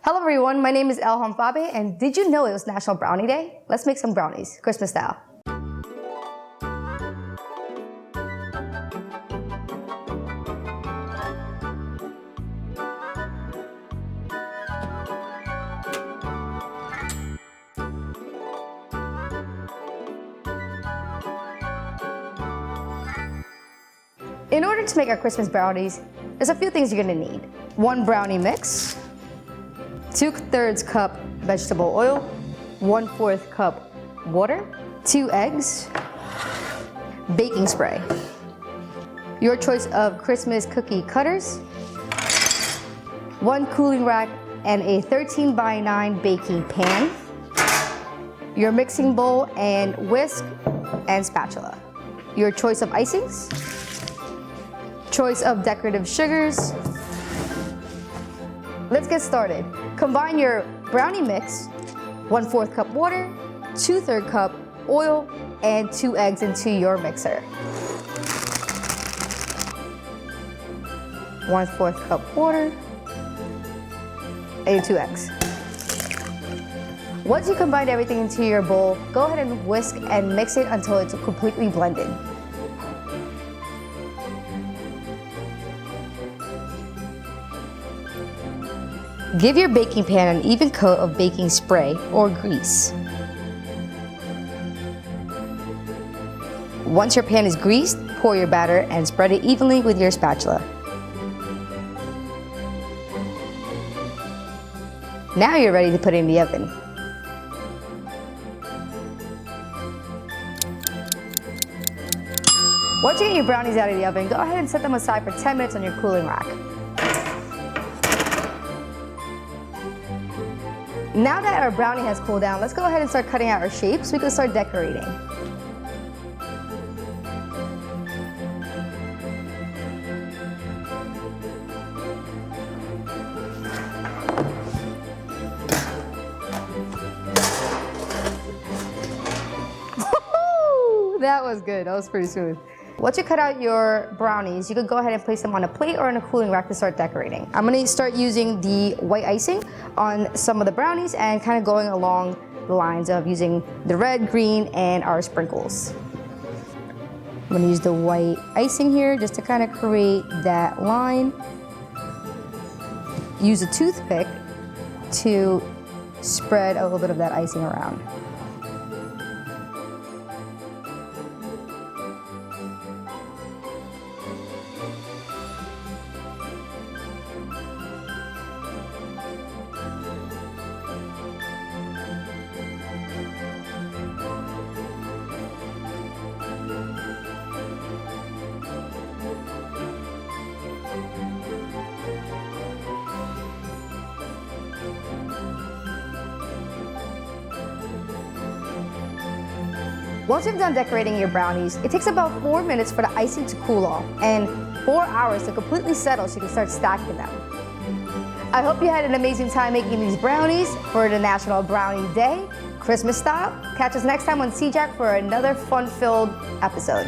Hello everyone, my name is Elham and did you know it was National Brownie Day? Let's make some brownies, Christmas style. In order to make our Christmas brownies, there's a few things you're gonna need. 1 brownie mix, 2/3 cup vegetable oil, 1/4 cup water, 2 eggs, baking spray, your choice of Christmas cookie cutters, 1 cooling rack and a 13x9 baking pan, your mixing bowl and whisk and spatula, your choice of icings, choice of decorative sugars. Let's get started. Combine your brownie mix, 1/4 cup water, 2/3 cup oil, and 2 eggs into your mixer. 1/4 cup water and 2 eggs. Once you combine everything into your bowl, go ahead and whisk and mix it until it's completely blended. Give your baking pan an even coat of baking spray or grease. Once your pan is greased, pour your batter and spread it evenly with your spatula. Now you're ready to put it in the oven. Once you get your brownies out of the oven, go ahead and set them aside for 10 minutes on your cooling rack. Now that our brownie has cooled down, let's go ahead and start cutting out our shapes so we can start decorating. That was good, that was pretty smooth. Once you cut out your brownies, you can go ahead and place them on a plate or in a cooling rack to start decorating. I'm gonna start using the white icing on some of the brownies and kind of going along the lines of using the red, green, and our sprinkles. I'm gonna use the white icing here just to kind of create that line. Use a toothpick to spread a little bit of that icing around. Once you've done decorating your brownies, it takes about 4 minutes for the icing to cool off and 4 hours to completely settle so you can start stacking them. I hope you had an amazing time making these brownies for the National Brownie Day, Christmas style. Catch us next time on CJAC for another fun-filled episode.